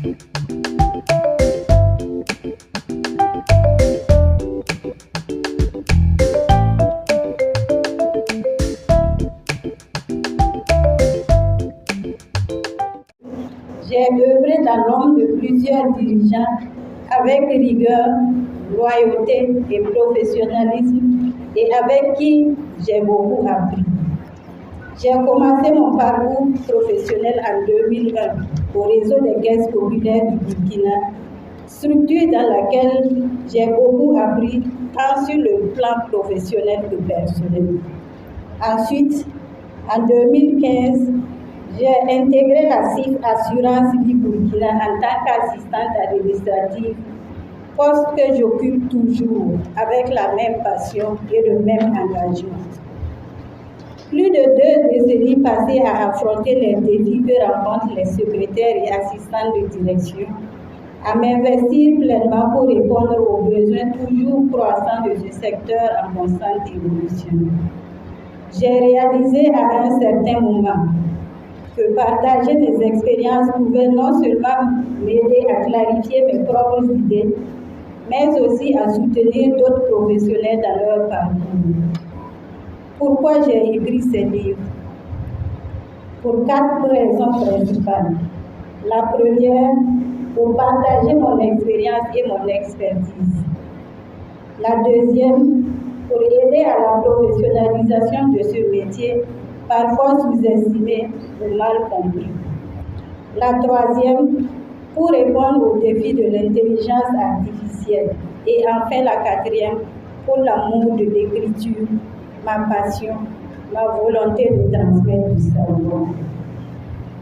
J'ai œuvré dans l'ombre de plusieurs dirigeants avec rigueur, loyauté et professionnalisme et avec qui j'ai beaucoup appris. J'ai commencé mon parcours professionnel en 2001 au réseau des caisses populaires du Burkina, structure dans laquelle j'ai beaucoup appris tant sur le plan professionnel que personnel. Ensuite, en 2015, j'ai intégré la CIF Assurance Vie Burkina en tant qu'assistante administrative, poste que j'occupe toujours avec la même passion et le même engagement. Plus de 2 décennies passées à affronter les défis que rencontrent les secrétaires et assistants de direction, à m'investir pleinement pour répondre aux besoins toujours croissants de ce secteur en constante évolution. J'ai réalisé à un certain moment que partager mes expériences pouvait non seulement m'aider à clarifier mes propres idées, mais aussi à soutenir d'autres professionnels dans leur parcours. Pourquoi j'ai écrit ces livres? Pour 4 raisons principales. La première, pour partager mon expérience et mon expertise. La deuxième, pour aider à la professionnalisation de ce métier, parfois sous-estimé ou mal compris. La troisième, pour répondre aux défis de l'intelligence artificielle. Et enfin la quatrième, pour l'amour de l'écriture, ma passion, ma volonté de transmettre du savoir.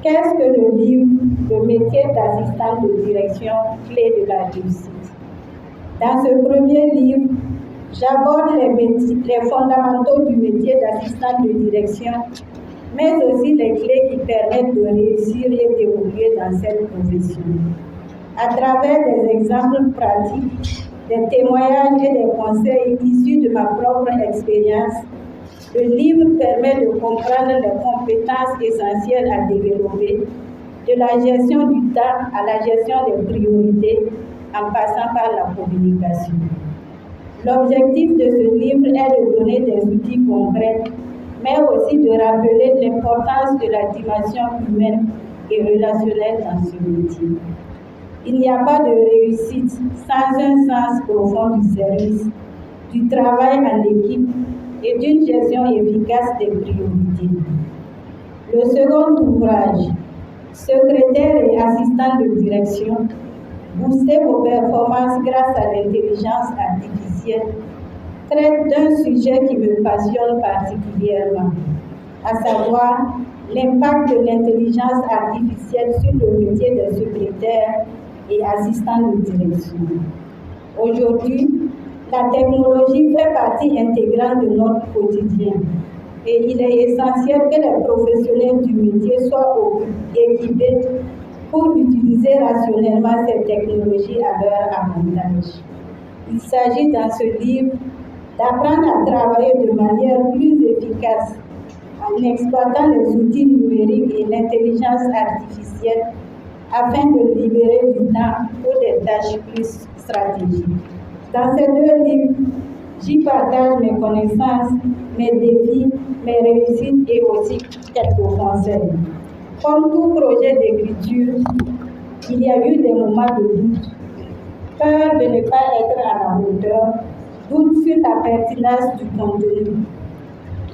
Qu'est-ce que le livre, le métier d'assistant de direction, clé de la réussite? Dans ce premier livre, j'aborde les fondamentaux du métier d'assistant de direction, mais aussi les clés qui permettent de réussir et d'évoluer dans cette profession. À travers des exemples pratiques, des témoignages et des conseils issus de ma propre expérience, le livre permet de comprendre les compétences essentielles à développer, de la gestion du temps à la gestion des priorités, en passant par la communication. L'objectif de ce livre est de donner des outils concrets, mais aussi de rappeler l'importance de la dimension humaine et relationnelle dans ce métier. Il n'y a pas de réussite sans un sens profond du service, du travail en équipe et d'une gestion efficace des priorités. Le second ouvrage, secrétaire et assistant de direction, booster vos performances grâce à l'intelligence artificielle, traite d'un sujet qui me passionne particulièrement, à savoir l'impact de l'intelligence artificielle sur le métier de secrétaire et assistant de direction. Aujourd'hui, la technologie fait partie intégrante de notre quotidien et il est essentiel que les professionnels du métier soient équipés pour utiliser rationnellement ces technologies à leur avantage. Il s'agit dans ce livre d'apprendre à travailler de manière plus efficace en exploitant les outils numériques et l'intelligence artificielle afin de libérer du temps pour des tâches plus stratégiques. Dans ces 2 livres, j'y partage mes connaissances, mes défis, mes réussites et aussi quelques conseils. Comme tout projet d'écriture, il y a eu des moments de doute, peur de ne pas être à la hauteur, doute sur la pertinence du contenu,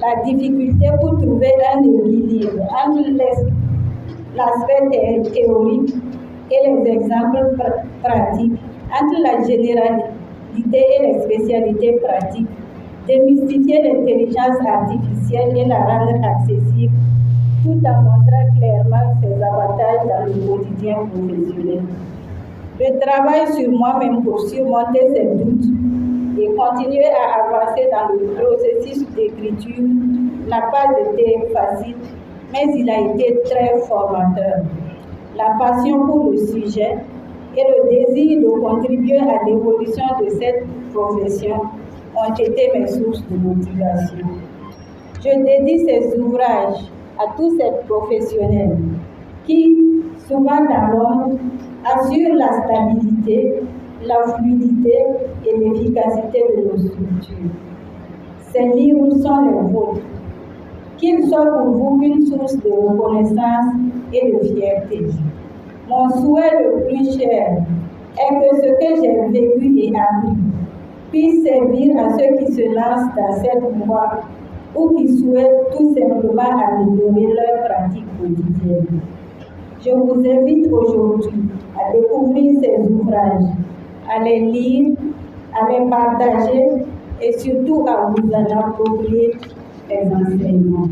la difficulté pour trouver un équilibre entre l'aspect théorique et les exemples pratiques, entre la généralité et les spécialités pratiques, démystifier l'intelligence artificielle et la rendre accessible, tout en montrant clairement ses avantages dans le quotidien professionnel. Je travaille sur moi-même pour surmonter ces doutes et continuer à avancer dans le processus d'écriture n'a pas été facile, mais il a été très formateur. La passion pour le sujet et le désir de contribuer à l'évolution de cette profession ont été mes sources de motivation. Je dédie ces ouvrages à tous ces professionnels qui, souvent dans l'ombre, assure la stabilité, la fluidité et l'efficacité de nos structures. Ces livres sont les vôtres. Qu'ils soient pour vous une source de reconnaissance et de fierté. Mon souhait le plus cher est que ce que j'ai vécu et appris puisse servir à ceux qui se lancent dans cette voie ou qui souhaitent tout simplement améliorer leur pratique quotidienne. Je vous invite aujourd'hui à découvrir ces ouvrages, à les lire, à les partager et surtout à vous en approprier les enseignements.